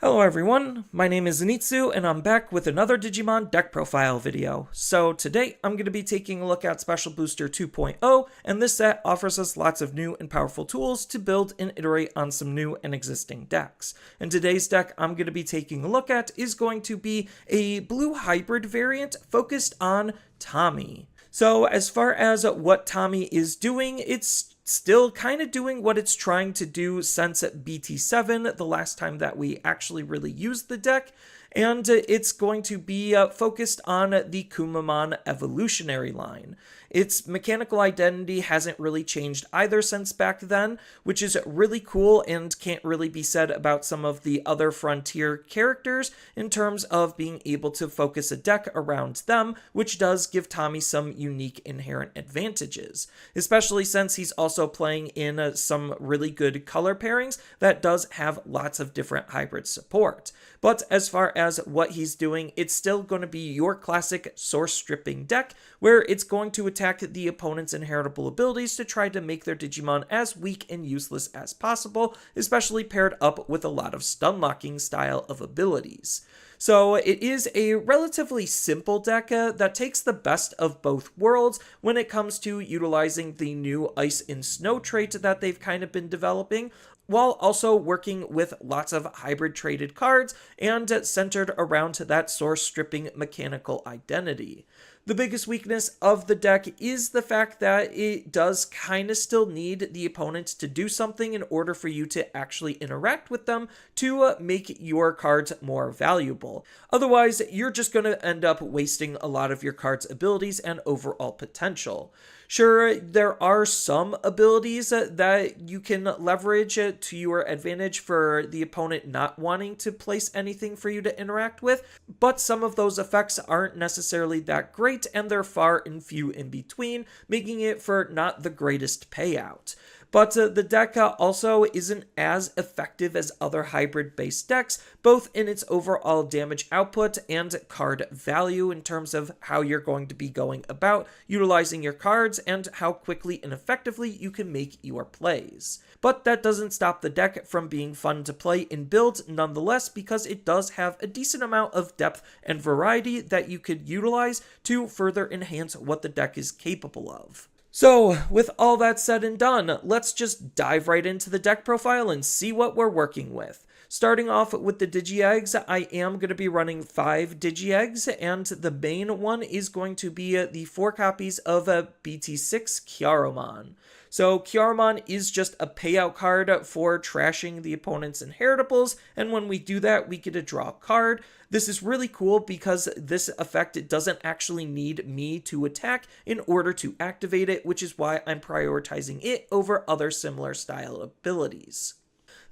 Hello everyone, my name is Zenitsu and I'm back with another Digimon deck profile video. So today I'm going to be taking a look at Special Booster 2.0, and this set offers us lots of new and powerful tools to build and iterate on some new and existing decks. And today's deck I'm going to be taking a look at is going to be a blue hybrid variant focused on Tommy. So as far as what Tommy is doing, it's still kind of doing what it's trying to do since BT7, the last time that we actually really used the deck, and it's going to be focused on the Kumamon evolutionary line. Its mechanical identity hasn't really changed either since back then, which is really cool and can't really be said about some of the other Frontier characters in terms of being able to focus a deck around them, which does give Tommy some unique inherent advantages, especially since he's also playing in some really good color pairings that does have lots of different hybrid support. But as far as what he's doing, it's still going to be your classic source stripping deck, where it's going to attack the opponent's inheritable abilities to try to make their Digimon as weak and useless as possible, especially paired up with a lot of stun locking style of abilities. So it is a relatively simple deck that takes the best of both worlds when it comes to utilizing the new Ice and Snow trait that they've kind of been developing, while also working with lots of hybrid traded cards and centered around that source stripping mechanical identity. The biggest weakness of the deck is the fact that it does kind of still need the opponent to do something in order for you to actually interact with them to make your cards more valuable. Otherwise, you're just going to end up wasting a lot of your card's abilities and overall potential. Sure, there are some abilities that you can leverage to your advantage for the opponent not wanting to place anything for you to interact with, but some of those effects aren't necessarily that great, and they're far and few in between, making it for not the greatest payout. But the deck also isn't as effective as other hybrid-based decks, both in its overall damage output and card value in terms of how you're going to be going about utilizing your cards and how quickly and effectively you can make your plays. But that doesn't stop the deck from being fun to play and build nonetheless, because it does have a decent amount of depth and variety that you could utilize to further enhance what the deck is capable of. So, with all that said and done, let's just dive right into the deck profile and see what we're working with. Starting off with the Digi-Eggs, I am going to be running 5 Digi-Eggs, and the main one is going to be the 4 copies of BT6 Kyaromon. So Kyaromon is just a payout card for trashing the opponent's inheritables, and when we do that, we get to draw a card. This is really cool because this effect doesn't actually need me to attack in order to activate it, which is why I'm prioritizing it over other similar style abilities.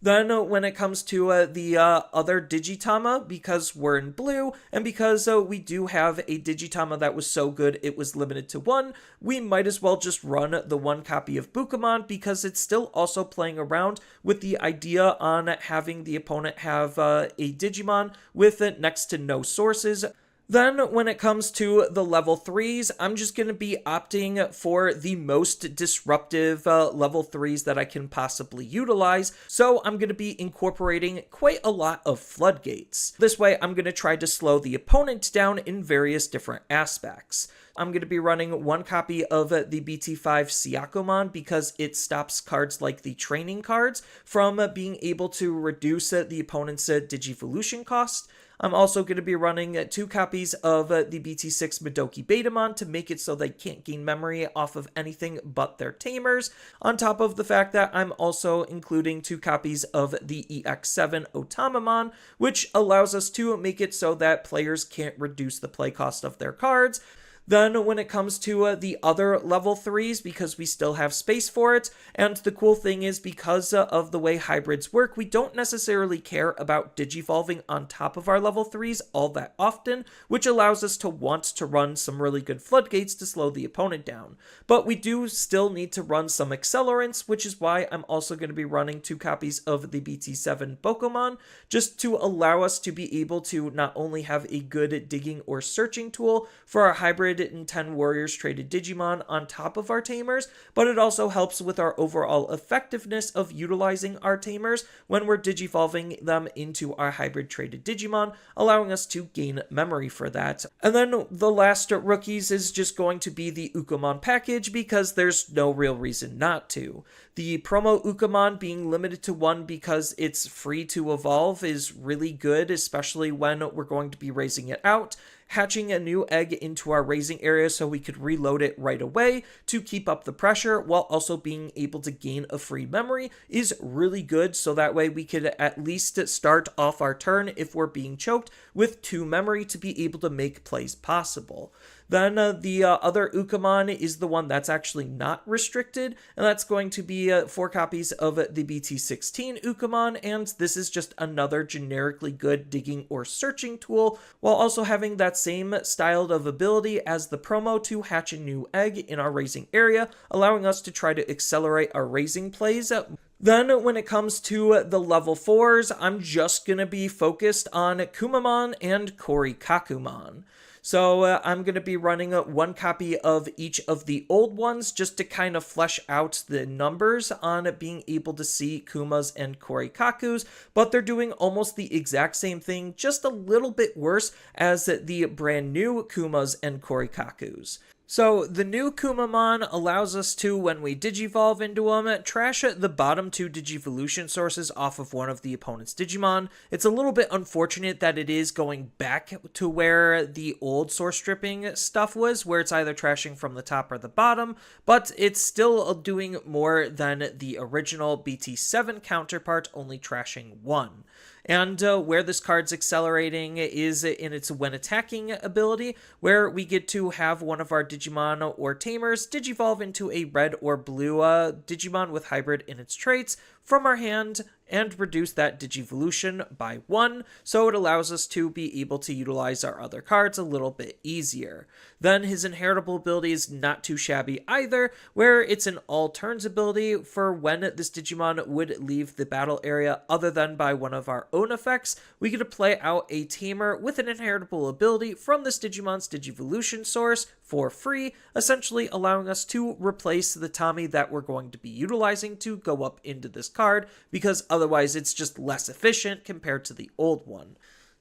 Then when it comes to the other Digitama, because we're in blue, and because we do have a Digitama that was so good it was limited to 1, we might as well just run the 1 copy of Bukamon, because it's still also playing around with the idea on having the opponent have a Digimon with next to no sources. Then, when it comes to the level 3s, I'm just going to be opting for the most disruptive level 3s that I can possibly utilize, so I'm going to be incorporating quite a lot of floodgates. This way, I'm going to try to slow the opponent down in various different aspects. I'm going to be running 1 copy of the BT5 Syakomon because it stops cards like the training cards from being able to reduce the opponent's Digivolution cost. I'm also going to be running 2 copies of the BT6 Madoki Betamon to make it so they can't gain memory off of anything but their Tamers, on top of the fact that I'm also including 2 copies of the EX7 Otamamon, which allows us to make it so that players can't reduce the play cost of their cards. Then when it comes to the other level 3s, because we still have space for it, and the cool thing is because of the way hybrids work, we don't necessarily care about digivolving on top of our level 3s all that often, which allows us to want to run some really good floodgates to slow the opponent down. But we do still need to run some accelerants, which is why I'm also going to be running 2 copies of the BT7 Bokomon, just to allow us to be able to not only have a good digging or searching tool for our hybrid 110 Warriors traded Digimon on top of our Tamers, but it also helps with our overall effectiveness of utilizing our Tamers when we're digivolving them into our hybrid traded Digimon, allowing us to gain memory for that. And then the last rookies is just going to be the Ukamon package, because there's no real reason not to. The promo Ukamon being limited to 1 because it's free to evolve is really good, especially when we're going to be raising it out. Hatching a new egg into our raising area so we could reload it right away to keep up the pressure while also being able to gain a free memory is really good, so that way we could at least start off our turn if we're being choked with 2 memory to be able to make plays possible. Then the other Ukamon is the one that's actually not restricted, and that's going to be 4 copies of the BT18 Ukamon, and this is just another generically good digging or searching tool, while also having that same style of ability as the promo to hatch a new egg in our raising area, allowing us to try to accelerate our raising plays. Then when it comes to the level 4s, I'm just going to be focused on Kumamon and Korikakumon. So I'm going to be running 1 copy of each of the old ones just to kind of flesh out the numbers on being able to see Kumas and Korikakus, but they're doing almost the exact same thing, just a little bit worse as the brand new Kumas and Korikakus. So the new Kumamon allows us to, when we digivolve into them, trash the bottom 2 Digivolution sources off of one of the opponent's Digimon. It's a little bit unfortunate that it is going back to where the old source stripping stuff was, where it's either trashing from the top or the bottom, but it's still doing more than the original BT7 counterpart, only trashing 1. And where this card's accelerating is in its when attacking ability, where we get to have one of our Digimon or Tamers digivolve into a red or blue Digimon with hybrid in its traits from our hand and reduce that Digivolution by 1, so it allows us to be able to utilize our other cards a little bit easier. Then his inheritable ability is not too shabby either, where it's an all turns ability for when this Digimon would leave the battle area other than by one of our own effects. We get to play out a Tamer with an inheritable ability from this Digimon's Digivolution source for free, essentially allowing us to replace the Tommy that we're going to be utilizing to go up into this card, because otherwise it's just less efficient compared to the old one.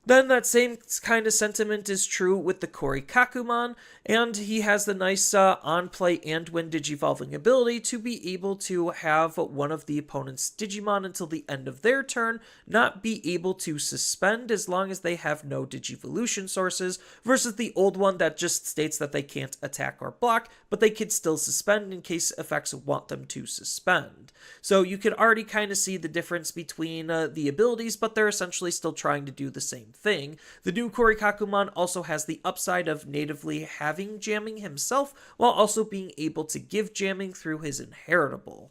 Then that same kind of sentiment is true with the Korikakumon, and he has the nice on-play and when digivolving ability to be able to have one of the opponent's Digimon until the end of their turn not be able to suspend as long as they have no Digivolution sources, versus the old one that just states that they can't attack or block, but they could still suspend in case effects want them to suspend. So you can already kind of see the difference between the abilities, but they're essentially still trying to do the same thing. The new Korikakumon also has the upside of natively having jamming himself, while also being able to give jamming through his inheritable.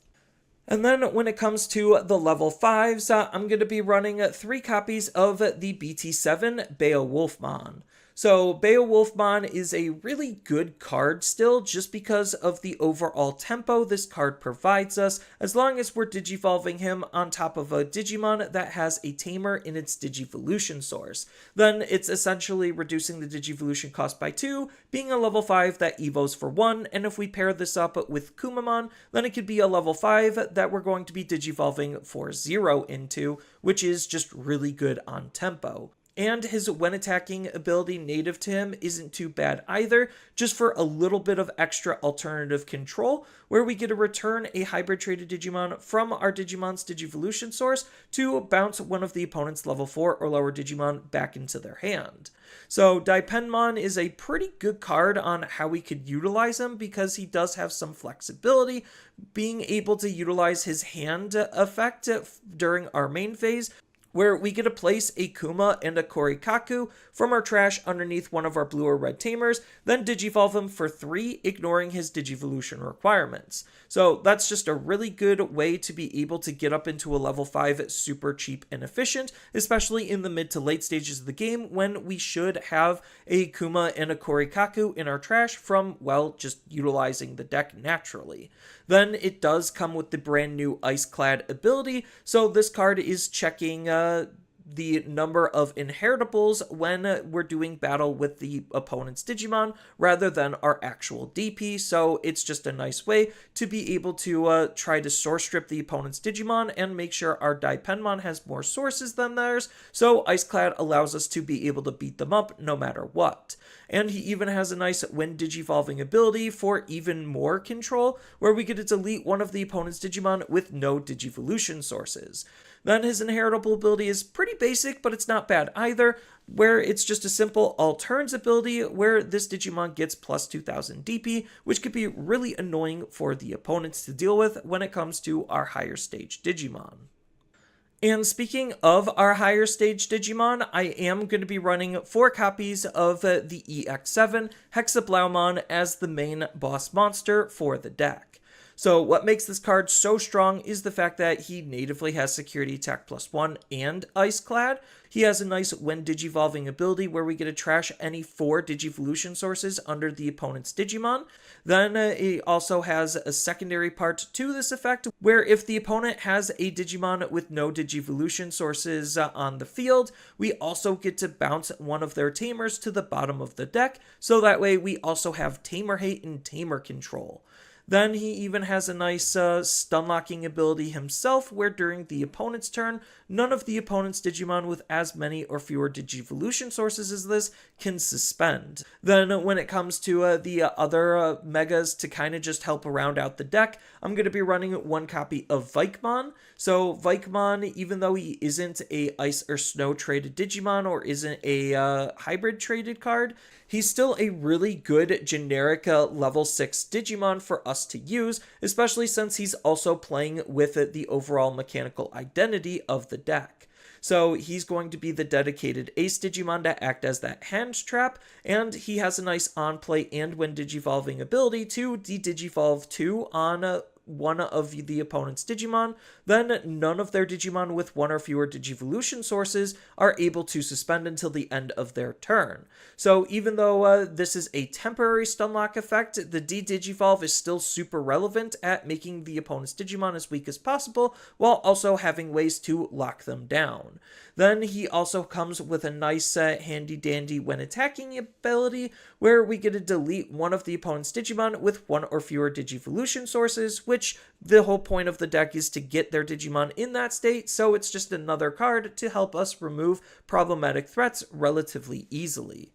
And then when it comes to the level 5s, I'm going to be running 3 copies of the BT7 Beowulfmon. So Beowulfmon is a really good card still, just because of the overall tempo this card provides us, as long as we're digivolving him on top of a Digimon that has a Tamer in its Digivolution source. Then it's essentially reducing the Digivolution cost by 2, being a level 5 that evos for 1, and if we pair this up with Kumamon, then it could be a level 5 that we're going to be digivolving for 0 into, which is just really good on tempo. And his when attacking ability native to him isn't too bad either, just for a little bit of extra alternative control, where we get to return a hybrid traded Digimon from our Digimon's Digivolution source to bounce one of the opponent's level 4 or lower Digimon back into their hand. So Daipenmon is a pretty good card on how we could utilize him, because he does have some flexibility, being able to utilize his hand effect during our main phase, where we get to place a Kuma and a Korikaku from our trash underneath one of our blue or red Tamers, then digivolve him for 3, ignoring his Digivolution requirements. So that's just a really good way to be able to get up into a level 5 super cheap and efficient, especially in the mid to late stages of the game when we should have a Kuma and a Korikaku in our trash from, well, just utilizing the deck naturally. Then it does come with the brand new Ice Clad ability, so this card is checking the number of inheritables when we're doing battle with the opponent's Digimon rather than our actual DP. So it's just a nice way to be able to try to source strip the opponent's Digimon and make sure our Daipenmon has more sources than theirs. So Iceclad allows us to be able to beat them up no matter what. And he even has a nice when digivolving ability for even more control, where we get to delete one of the opponent's Digimon with no Digivolution sources. Then his inheritable ability is pretty basic, but it's not bad either, where it's just a simple all turns ability where this Digimon gets plus 2000 DP, which could be really annoying for the opponents to deal with when it comes to our higher stage Digimon. And speaking of our higher stage Digimon, I am going to be running 4 copies of the EX7 Hexablaumon as the main boss monster for the deck. So what makes this card so strong is the fact that he natively has Security Attack +1 and Iceclad. He has a nice when digivolving ability where we get to trash any 4 Digivolution sources under the opponent's Digimon. Then he also has a secondary part to this effect where if the opponent has a Digimon with no Digivolution sources on the field, we also get to bounce one of their Tamers to the bottom of the deck, so that way we also have Tamer Hate and Tamer Control. Then he even has a nice stun-locking ability himself, where during the opponent's turn, none of the opponent's Digimon with as many or fewer Digivolution sources as this can suspend. Then when it comes to the other megas to kind of just help round out the deck, I'm going to be running 1 copy of Vikemon. So Vikemon, even though he isn't a Ice or Snow traded Digimon or isn't a hybrid traded card, he's still a really good generic level 6 Digimon for us to use, especially since he's also playing with the overall mechanical identity of the deck. So he's going to be the dedicated Ace Digimon to act as that hand trap, and he has a nice on-play and when digivolving ability to de-digivolve 2 on one of the opponent's Digimon. Then none of their Digimon with 1 or fewer Digivolution sources are able to suspend until the end of their turn. So even though this is a temporary stunlock effect, the de-digivolve is still super relevant at making the opponent's Digimon as weak as possible, while also having ways to lock them down. Then he also comes with a nice handy-dandy when attacking ability, where we get to delete one of the opponent's Digimon with 1 or fewer Digivolution sources, which the whole point of the deck is to get their Digimon in that state, so it's just another card to help us remove problematic threats relatively easily.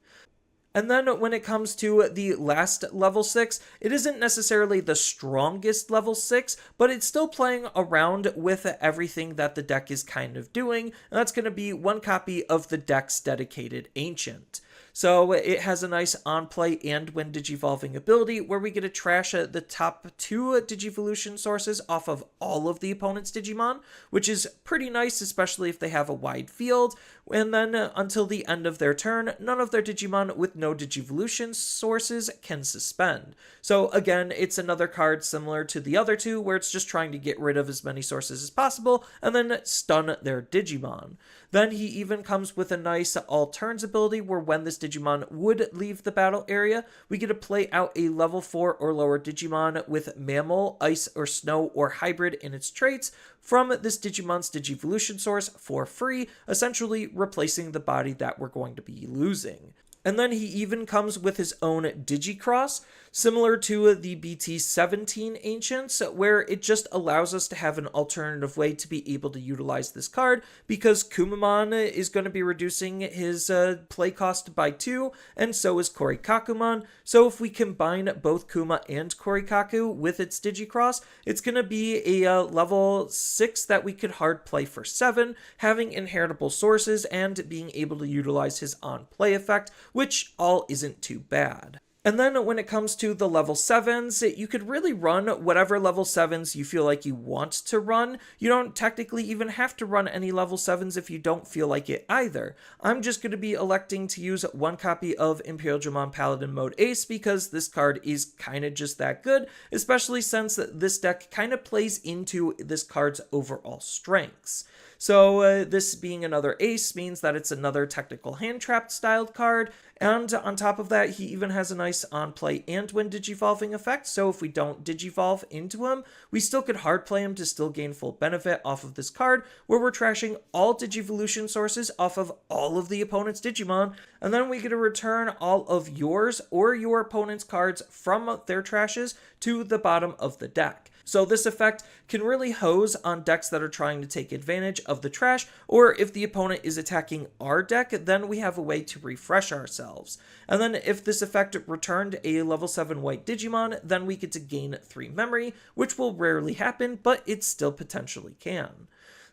And then when it comes to the last level 6, it isn't necessarily the strongest level 6, but it's still playing around with everything that the deck is kind of doing, and that's going to be 1 copy of the deck's dedicated Ancient. So it has a nice on-play and when digivolving ability where we get to trash the top 2 Digivolution sources off of all of the opponent's Digimon, which is pretty nice, especially if they have a wide field. And then until the end of their turn, none of their Digimon with no Digivolution sources can suspend. So again, it's another card similar to the other 2 where it's just trying to get rid of as many sources as possible and then stun their Digimon. Then he even comes with a nice all turns ability where when this Digimon would leave the battle area, we get to play out a level 4 or lower Digimon with Mammal, Ice or Snow or Hybrid in its traits from this Digimon's Digivolution source for free, essentially replacing the body that we're going to be losing. And then he even comes with his own Digicross, similar to the BT18 Ancients, where it just allows us to have an alternative way to be able to utilize this card, because Kumamon is going to be reducing his play cost by 2, and so is Korikakumon. So if we combine both Kuma and Korikaku with its Digicross, it's going to be a level 6 that we could hard play for 7, having inheritable sources and being able to utilize his on-play effect, which all isn't too bad. And then when it comes to the level 7s, you could really run whatever level 7s you feel like you want to run. You don't technically even have to run any level 7s if you don't feel like it either. I'm just going to be electing to use 1 copy of Imperial Dramon Paladin Mode Ace because this card is kind of just that good, especially since this deck kind of plays into this card's overall strengths. So this being another ace means that it's another technical hand trapped styled card. And on top of that, he even has a nice on-play and when digivolving effect, so if we don't digivolve into him, we still could hard play him to still gain full benefit off of this card, where we're trashing all Digivolution sources off of all of the opponent's Digimon, and then we get to return all of yours or your opponent's cards from their trashes to the bottom of the deck. So this effect can really hose on decks that are trying to take advantage of the trash, or if the opponent is attacking our deck, then we have a way to refresh ourselves. And then if this effect returned a level 7 white Digimon, then we get to gain 3 memory, which will rarely happen, but it still potentially can.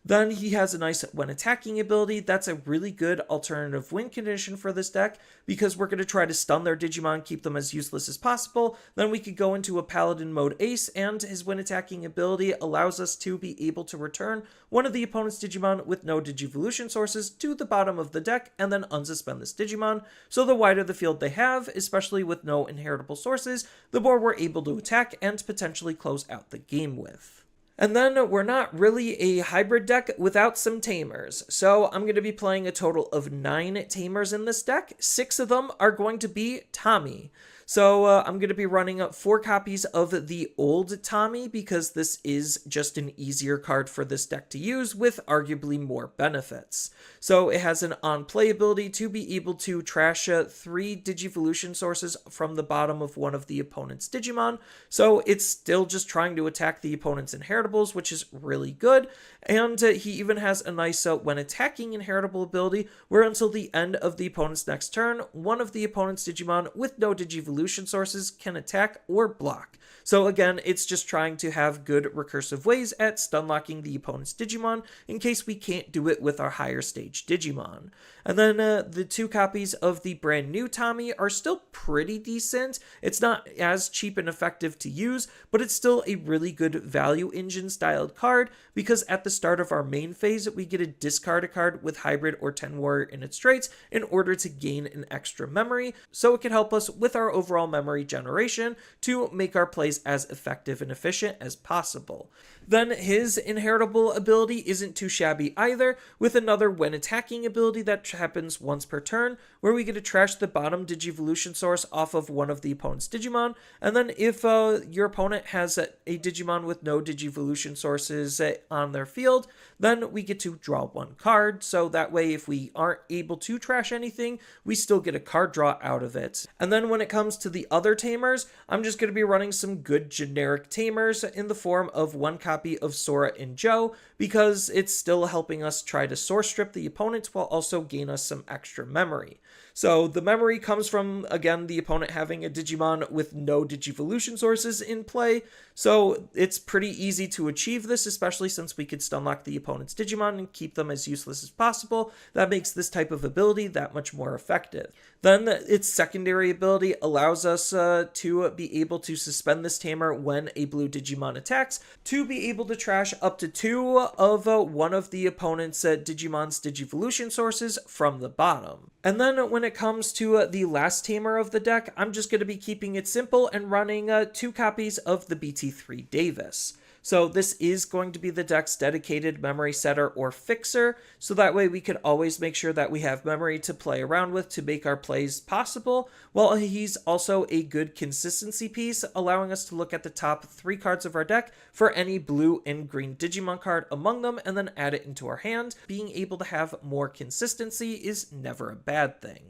Then he has a nice when attacking ability. That's a really good alternative win condition for this deck because we're going to try to stun their Digimon, keep them as useless as possible. Then we could go into a Paladin mode ace, and his when attacking ability allows us to be able to return one of the opponent's Digimon with no Digivolution sources to the bottom of the deck and then unsuspend this Digimon. So the wider the field they have, especially with no inheritable sources, the more we're able to attack and potentially close out the game with. And then we're not really a hybrid deck without some Tamers. So I'm going to be playing a total of 9 Tamers in this deck. 6 of them are going to be Tommy. So I'm going to be running 4 copies of the old Tommy because this is just an easier card for this deck to use with arguably more benefits. So it has an on-play ability to be able to trash 3 Digivolution sources from the bottom of one of the opponent's Digimon. So it's still just trying to attack the opponent's inheritables, which is really good. And he even has a nice when attacking inheritable ability where until the end of the opponent's next turn, one of the opponent's Digimon with no Digivolution sources can attack or block. So again, it's just trying to have good recursive ways at stunlocking the opponent's Digimon in case we can't do it with our higher stage Digimon. And then the 2 copies of the brand new Tommy are still pretty decent. It's not as cheap and effective to use, but it's still a really good value engine styled card because at the start of our main phase, we get to discard a card with Hybrid or 10 Warrior in its traits in order to gain an extra memory, so it can help us with our overall memory generation to make our plays as effective and efficient as possible. Then his inheritable ability isn't too shabby either, with another when attacking ability that happens once per turn, where we get to trash the bottom Digivolution source off of one of the opponent's Digimon, and then if your opponent has a Digimon with no Digivolution sources on their field, then we get to draw 1 card, so that way if we aren't able to trash anything, we still get a card draw out of it. And then when it comes to the other Tamers, I'm just going to be running some good generic Tamers in the form of 1 copy of Sora and Joe, because it's still helping us try to source strip the opponents while also gain us some extra memory. So the memory comes from, again, the opponent having a Digimon with no Digivolution sources in play, so it's pretty easy to achieve this, especially since we could stunlock the opponent's Digimon and keep them as useless as possible. That makes this type of ability that much more effective. Then its secondary ability allows us to be able to suspend this Tamer when a blue Digimon attacks, to be able to trash up to 2 of one of the opponent's Digimon's Digivolution sources from the bottom. And then when it comes to the last Tamer of the deck, I'm just going to be keeping it simple and running 2 copies of the BT3 Davis. So this is going to be the deck's dedicated memory setter or fixer, so that way we can always make sure that we have memory to play around with to make our plays possible, while he's also a good consistency piece, allowing us to look at the top 3 cards of our deck for any blue and green Digimon card among them and then add it into our hand. Being able to have more consistency is never a bad thing.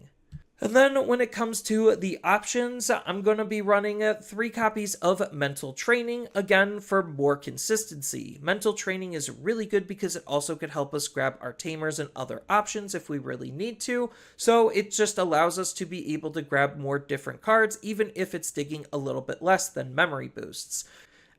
And then when it comes to the options, I'm going to be running 3 copies of Mental Training, again for more consistency. Mental Training is really good because it also could help us grab our Tamers and other options if we really need to, so it just allows us to be able to grab more different cards even if it's digging a little bit less than memory boosts.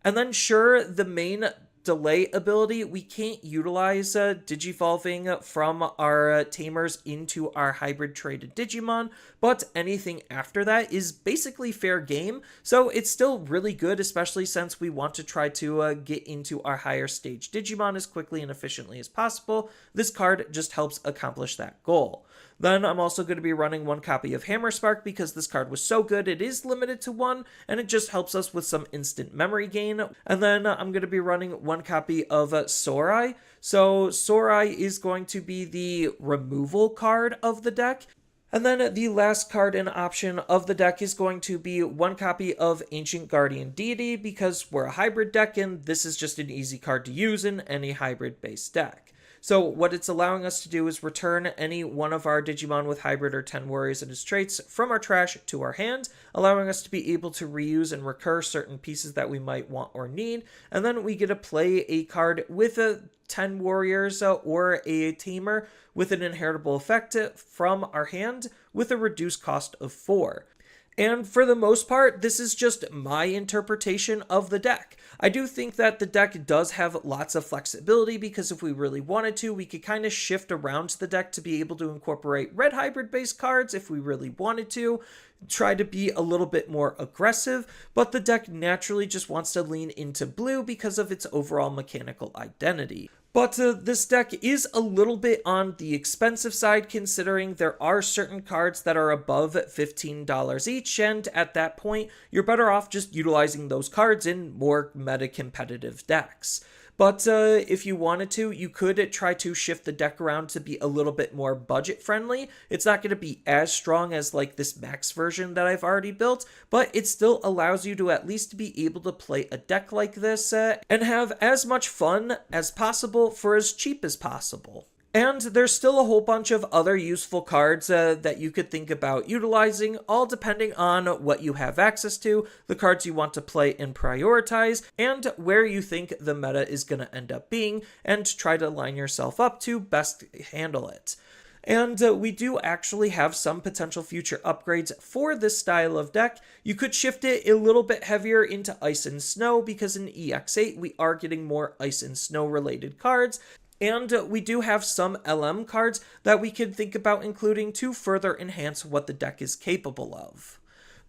And then sure, the main delay ability, we can't utilize digivolving from our Tamers into our hybrid traded Digimon, but anything after that is basically fair game, so it's still really good, especially since we want to try to get into our higher stage Digimon as quickly and efficiently as possible. This card just helps accomplish that goal. Then I'm also going to be running 1 copy of Hammerspark because this card was so good it is limited to 1, and it just helps us with some instant memory gain. And then I'm going to be running 1 copy of Sorai. So Sorai is going to be the removal card of the deck. And then the last card and option of the deck is going to be 1 copy of Ancient Guardian Deity because we're a hybrid deck and this is just an easy card to use in any hybrid-based deck. So what it's allowing us to do is return any one of our Digimon with hybrid or 10 warriors and its traits from our trash to our hand, allowing us to be able to reuse and recur certain pieces that we might want or need. And then we get to play a card with a 10 warriors or a tamer with an inheritable effect from our hand with a reduced cost of 4. And for the most part, this is just my interpretation of the deck. I do think that the deck does have lots of flexibility because if we really wanted to, we could kind of shift around the deck to be able to incorporate red hybrid based cards if we really wanted to, try to be a little bit more aggressive, but the deck naturally just wants to lean into blue because of its overall mechanical identity. But this deck is a little bit on the expensive side considering there are certain cards that are above $15 each, and at that point, you're better off just utilizing those cards in more meta-competitive decks. But if you wanted to, you could try to shift the deck around to be a little bit more budget-friendly. It's not going to be as strong as like this max version that I've already built, but it still allows you to at least be able to play a deck like this and have as much fun as possible for as cheap as possible. And there's still a whole bunch of other useful cards that you could think about utilizing, all depending on what you have access to, the cards you want to play and prioritize, and where you think the meta is going to end up being, and try to line yourself up to best handle it. And we do actually have some potential future upgrades for this style of deck. You could shift it a little bit heavier into Ice and Snow because in EX8 we are getting more Ice and Snow related cards. And we do have some LM cards that we can think about including to further enhance what the deck is capable of.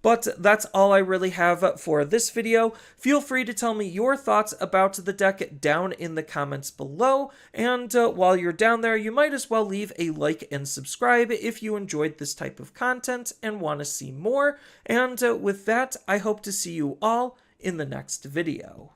But that's all I really have for this video. Feel free to tell me your thoughts about the deck down in the comments below. And while you're down there, you might as well leave a like and subscribe if you enjoyed this type of content and want to see more. And with that, I hope to see you all in the next video.